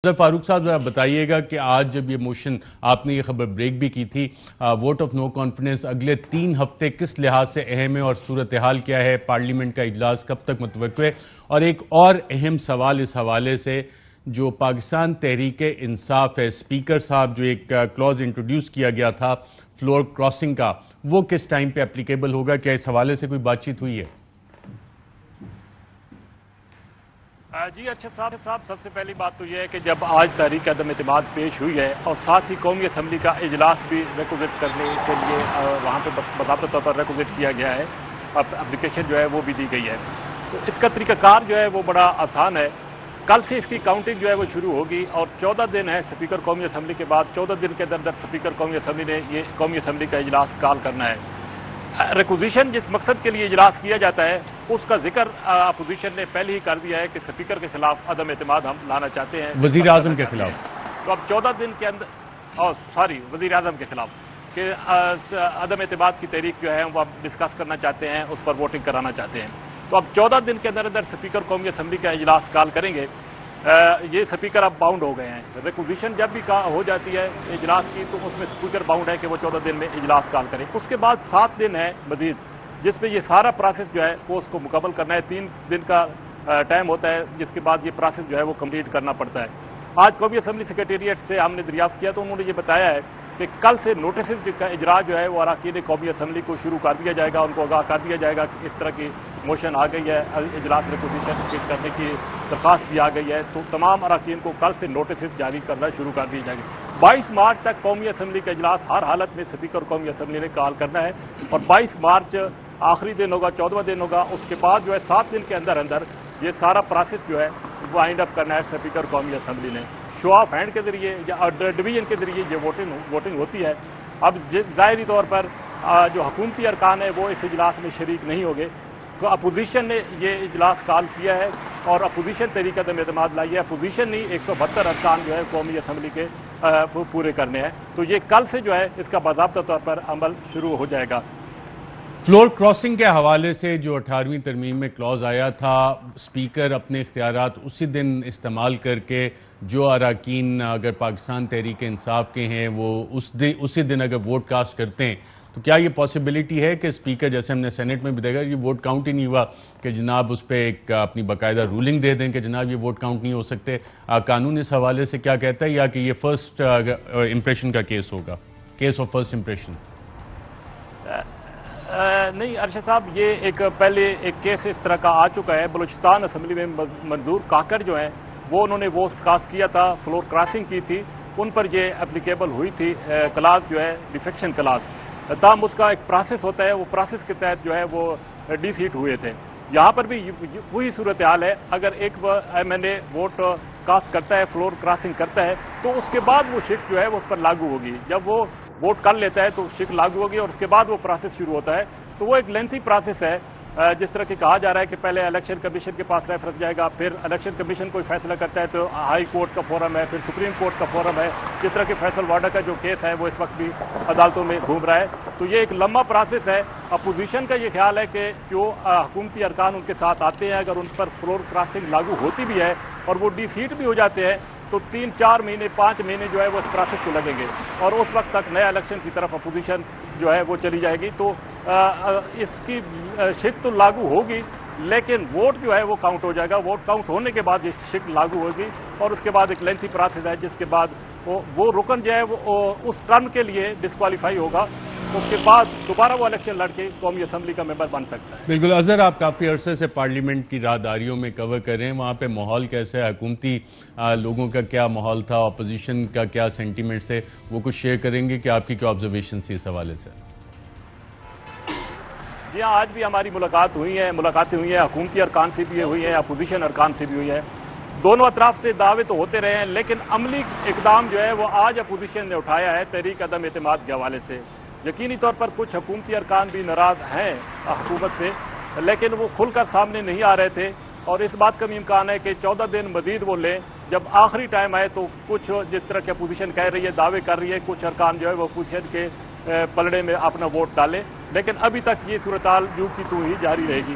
فاروق صاحب ذرا بتائیے گا کہ آج جب یہ موشن آپ نے یہ خبر بریک بھی کی تھی ووٹ آف نو کانفیڈنس اگلے 3 ہفتے کس لحاظ سے اہم ہے اور صورتحال کیا ہے، پارلیمنٹ کا اجلاس کب تک متوقع ہے؟ اور ایک اور اہم سوال اس حوالے سے جو پاکستان تحریک انصاف ہے، اسپیکر صاحب جو ایک کلوز انٹروڈیوس کیا گیا تھا فلور کراسنگ کا، وہ کس ٹائم پہ اپلیکیبل ہوگا؟ کیا اس حوالے سے کوئی بات چیت ہوئی ہے؟ جی ارشد صاحب سب سے پہلی بات تو یہ ہے کہ جب آج تحریک عدم اعتماد پیش ہوئی ہے اور ساتھ ہی قومی اسمبلی کا اجلاس بھی ریکوزٹ کرنے کے لیے وہاں پہ باضابطہ طور پر ریکوزٹ کیا گیا ہے، اپلیکیشن جو ہے وہ بھی دی گئی ہے، تو اس کا طریقہ کار جو ہے وہ بڑا آسان ہے۔ کل سے اس کی کاؤنٹنگ جو ہے وہ شروع ہوگی اور 14 دن ہے اسپیکر قومی اسمبلی کے بعد، 14 دن کے اندر اسپیکر قومی اسمبلی نے یہ قومی اسمبلی کا اجلاس کال کرنا ہے۔ ریکوزیشن جس مقصد کے لیے اجلاس کیا جاتا ہے اس کا ذکر اپوزیشن نے پہلے ہی کر دیا ہے کہ اسپیکر کے خلاف عدم اعتماد ہم لانا چاہتے ہیں، وزیر اعظم کے خلاف۔ تو اب 14 دن کے اندر وزیر اعظم کے خلاف کہ عدم اعتماد کی تحریک جو ہے وہ ڈسکس کرنا چاہتے ہیں، اس پر ووٹنگ کرانا چاہتے ہیں، تو اب 14 دن کے اندر اسپیکر قومی اسمبلی کا اجلاس کال کریں گے۔ یہ اسپیکر اب باؤنڈ ہو گئے ہیں، ریکوزیشن جب بھی ہو جاتی ہے اجلاس کی تو اس میں اسپیکر باؤنڈ ہے کہ وہ 14 دن میں اجلاس کال کریں۔ اس کے بعد 7 دن ہے مزید جس میں یہ سارا پروسیس جو ہے وہ اس کو مکمل کرنا ہے، 3 دن کا ٹائم ہوتا ہے جس کے بعد یہ پروسیس جو ہے وہ کمپلیٹ کرنا پڑتا ہے۔ آج قومی اسمبلی سیکریٹریٹ سے ہم نے دریافت کیا تو انہوں نے یہ بتایا ہے کہ کل سے نوٹسز کا اجرا جو ہے وہ اراکین قومی اسمبلی کو شروع کر دیا جائے گا، ان کو آگاہ کر دیا جائے گا کہ اس طرح کی موشن آ گئی ہے، اجلاس ریکوزیشن کرنے کی درخواست بھی آ گئی ہے، تو تمام اراکین کو کل سے نوٹسز جاری کرنا شروع کر دی جائے گی۔ 22 مارچ تک قومی اسمبلی کا اجلاس ہر حالت میں اسپیکر قومی اسمبلی نے کال کرنا ہے اور 22 مارچ آخری دن ہوگا، 14واں دن ہوگا، اس کے بعد جو ہے 7 دن کے اندر یہ سارا پروسیس جو ہے وہ وائنڈ اپ کرنا ہے اسپیکر قومی اسمبلی نے۔ شو آف ہینڈ کے ذریعے یا ڈویژن کے ذریعے یہ ووٹنگ ہوتی ہے۔ اب ظاہری طور پر جو حکومتی ارکان ہیں وہ اس اجلاس میں شریک نہیں ہوگے، تو اپوزیشن نے یہ اجلاس کال کیا ہے اور اپوزیشن تحریک عدم اعتماد لائی ہے، اپوزیشن نے 172 ارکان جو ہے قومی اسمبلی کے پورے کرنے ہیں، تو یہ کل سے جو ہے اس کا باضابطہ طور پر عمل شروع ہو جائے گا۔ فلور کراسنگ کے حوالے سے جو 18ویں ترمیم میں کلوز آیا تھا، اسپیکر اپنے اختیارات اسی دن استعمال کر کے جو اراکین اگر پاکستان تحریک انصاف کے ہیں وہ اسی دن اگر ووٹ کاسٹ کرتے ہیں تو کیا یہ پاسبلٹی ہے کہ اسپیکر، جیسے ہم نے سینٹ میں بھی دیکھا یہ ووٹ کاؤنٹ ہی نہیں ہوا، کہ جناب اس پہ ایک اپنی باقاعدہ رولنگ دے دیں کہ جناب یہ ووٹ کاؤنٹ نہیں ہو سکتے؟ قانون اس حوالے سے کیا کہتا ہے، یا کہ یہ فرسٹ امپریشن کا کیس ہوگا، کیس آف فرسٹ امپریشن؟ نہیں ارشد صاحب، یہ پہلے ایک کیس اس طرح کا آ چکا ہے، بلوچستان اسمبلی میں منظور کاکر جو ہیں وہ انہوں نے ووٹ کاسٹ کیا تھا، فلور کراسنگ کی تھی، ان پر یہ اپلیکیبل ہوئی تھی کلاس جو ہے ڈیفیکشن کلاس، تاہم اس کا ایک پروسیس ہوتا ہے، وہ پروسیس کے تحت جو ہے وہ ڈی سیٹ ہوئے تھے۔ یہاں پر بھی وہی صورتحال ہے، اگر ایک ایم این اے ووٹ کاسٹ کرتا ہے، فلور کراسنگ کرتا ہے، تو اس کے بعد وہ شک جو ہے وہ اس پر لاگو ہوگی، جب وہ ووٹ کر لیتا ہے تو شک لاگو ہوگی اور اس کے بعد وہ پروسیس شروع ہوتا ہے، تو وہ ایک لینتھی پروسیس ہے۔ جس طرح کہ کہا جا رہا ہے کہ پہلے الیکشن کمیشن کے پاس ریفرنس جائے گا، پھر الیکشن کمیشن کوئی فیصلہ کرتا ہے تو ہائی کورٹ کا فورم ہے، پھر سپریم کورٹ کا فورم ہے، جس طرح کہ فیصل واڈا کا جو کیس ہے وہ اس وقت بھی عدالتوں میں گھوم رہا ہے، تو یہ ایک لمبا پروسیس ہے۔ اپوزیشن کا یہ خیال ہے کہ جو حکومتی ارکان ان کے ساتھ آتے ہیں اگر ان پر فلور کراسنگ لاگو ہوتی بھی ہے اور وہ ڈی سیٹ بھی ہو جاتے ہیں تو 3-4 مہینے 5 مہینے جو ہے وہ اس پروسیس کو لگیں گے اور اس وقت تک نیا الیکشن کی طرف اپوزیشن جو ہے وہ چلی جائے گی، تو اس کی شک تو لاگو ہوگی لیکن ووٹ جو ہے وہ کاؤنٹ ہو جائے گا، ووٹ کاؤنٹ ہونے کے بعد یہ شک لاگو ہوگی اور اس کے بعد ایک لینتھی پروسیس ہے جس کے بعد وہ رکن جو ہے وہ اس ٹرم کے لیے ڈسکوالیفائی ہوگا، اس کے بعد دوبارہ وہ الیکشن لڑ کے قومی اسمبلی کا ممبر بن سکتا ہے۔ بالکل اظہر، آپ کافی عرصے سے پارلیمنٹ کی راہداریوں میں کور کر رہے ہیں، وہاں پہ ماحول کیسے ہے، حکومتی لوگوں کا کیا ماحول تھا، اپوزیشن کا کیا سینٹیمنٹس ہے، وہ کچھ شیئر کریں گے کہ آپ کی کیا آبزرویشن تھی اس حوالے سے؟ جی ہاں، آج بھی ہماری ملاقاتیں ہوئی ہیں، حکومتی ارکان سے بھی ہوئی ہیں، اپوزیشن ارکان سے بھی ہوئی ہیں، دونوں اطراف سے دعوے تو ہوتے رہے ہیں لیکن عملی اقدام جو ہے وہ آج اپوزیشن نے اٹھایا ہے تحریک عدم اعتماد کے حوالے سے۔ یقینی طور پر کچھ حکومتی ارکان بھی ناراض ہیں حکومت سے لیکن وہ کھل کر سامنے نہیں آ رہے تھے اور اس بات کا بھی امکان ہے کہ 14 دن مزید وہ لیں، جب آخری ٹائم آئے تو کچھ جس طرح کی اپوزیشن کہہ رہی ہے، دعوے کر رہی ہے، کچھ ارکان جو ہے وہ اپوزیشن کے پلڑے میں اپنا ووٹ ڈالیں، لیکن ابھی تک یہ صورتحال یوں کی توں ہی جاری رہے گی۔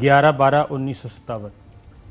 11/12/1957,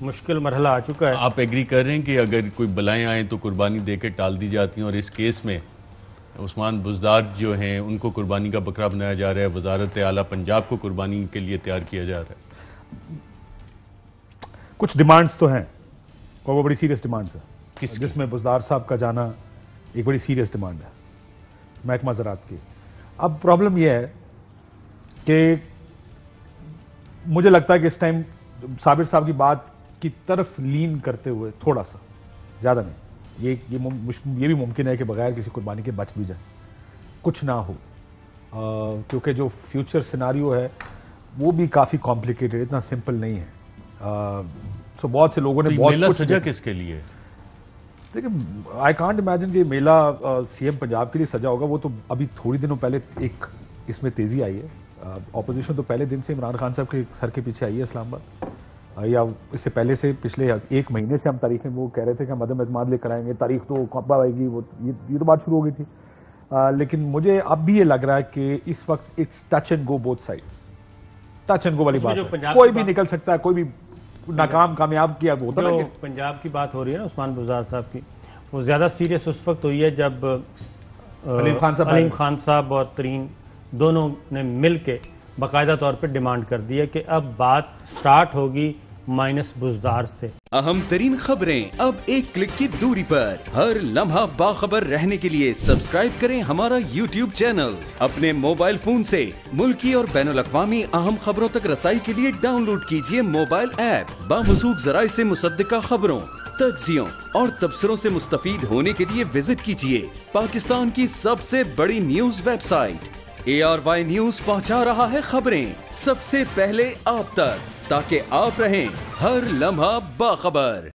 مشکل مرحلہ آ چکا ہے. آپ ایگری کر رہے ہیں کہ اگر کوئی بلائیں آئیں تو قربانی دے کے ٹال دی جاتی ہیں، اور اس کیس میں عثمان بزدار جو ہیں ان کو قربانی کا بکرا بنایا جا رہا ہے، وزارت اعلیٰ پنجاب کو قربانی کے لیے تیار کیا جا رہا ہے؟ کچھ ڈیمانڈز تو ہیں اور وہ بڑی سیریس ڈیمانڈز ہیں، کس جس میں بزدار صاحب کا جانا ایک بڑی سیریس ڈیمانڈ ہے محکمہ زراعت کی. اب پرابلم یہ ہے کہ مجھے لگتا ہے کہ اس ٹائم صابر صاحب کی بات کی طرف لین کرتے ہوئے تھوڑا سا زیادہ نہیں، یہ بھی ممکن ہے کہ بغیر کسی قربانی کے بچ بھی جائے، کچھ نہ ہو، کیونکہ جو فیوچر سیناریو ہے وہ بھی کافی کمپلیکیٹڈ، اتنا سمپل نہیں ہے. سو بہت سے لوگوں نے میلہ سجا کس کے لیے؟ دیکھیں آئی کانٹ امیجن کہ میلہ سی ایم پنجاب کے لیے سجا ہوگا. وہ تو ابھی تھوڑی دنوں پہلے ایک اس میں تیزی آئی ہے، اپوزیشن تو پہلے دن سے عمران خان صاحب کے سر کے پیچھے آئی ہے اسلام آباد، یا اس سے پہلے سے پچھلے ایک مہینے سے ہم تاریخیں وہ کہہ رہے تھے کہ ہم عدم اعتماد لے کر آئیں گے، تاریخ تو کب آئے گی، وہ یہ تو بات شروع ہو گئی تھی. لیکن مجھے اب بھی یہ لگ رہا ہے کہ اس وقت it's touch and go both sides, touch and go والی بات ہے، کوئی بھی نکل سکتا ہے، کوئی بھی ناکام کامیاب کیا ہوتا ہے. پنجاب کی بات ہو رہی ہے نا عثمان بزدار صاحب کی، وہ زیادہ سیریس اس وقت ہوئی ہے جب علیم خان صاحب اور ترین دونوں نے مل کے باقاعدہ طور پہ ڈیمانڈ کر دی ہے کہ اب بات سٹارٹ ہوگی مائنس بزدار سے. اہم ترین خبریں اب ایک کلک کی دوری پر، ہر لمحہ باخبر رہنے کے لیے سبسکرائب کریں ہمارا یوٹیوب چینل. اپنے موبائل فون سے ملکی اور بین الاقوامی اہم خبروں تک رسائی کے لیے ڈاؤن لوڈ کیجیے موبائل ایپ. باموثوق ذرائع سے مصدقہ خبروں، تجزیوں اور تبصروں سے مستفید ہونے کے لیے وزٹ کیجیے پاکستان کی سب سے بڑی news website. ARY news پہنچا رہا ہے خبریں سب سے پہلے آپ تک، تاکہ آپ رہیں ہر لمحہ باخبر.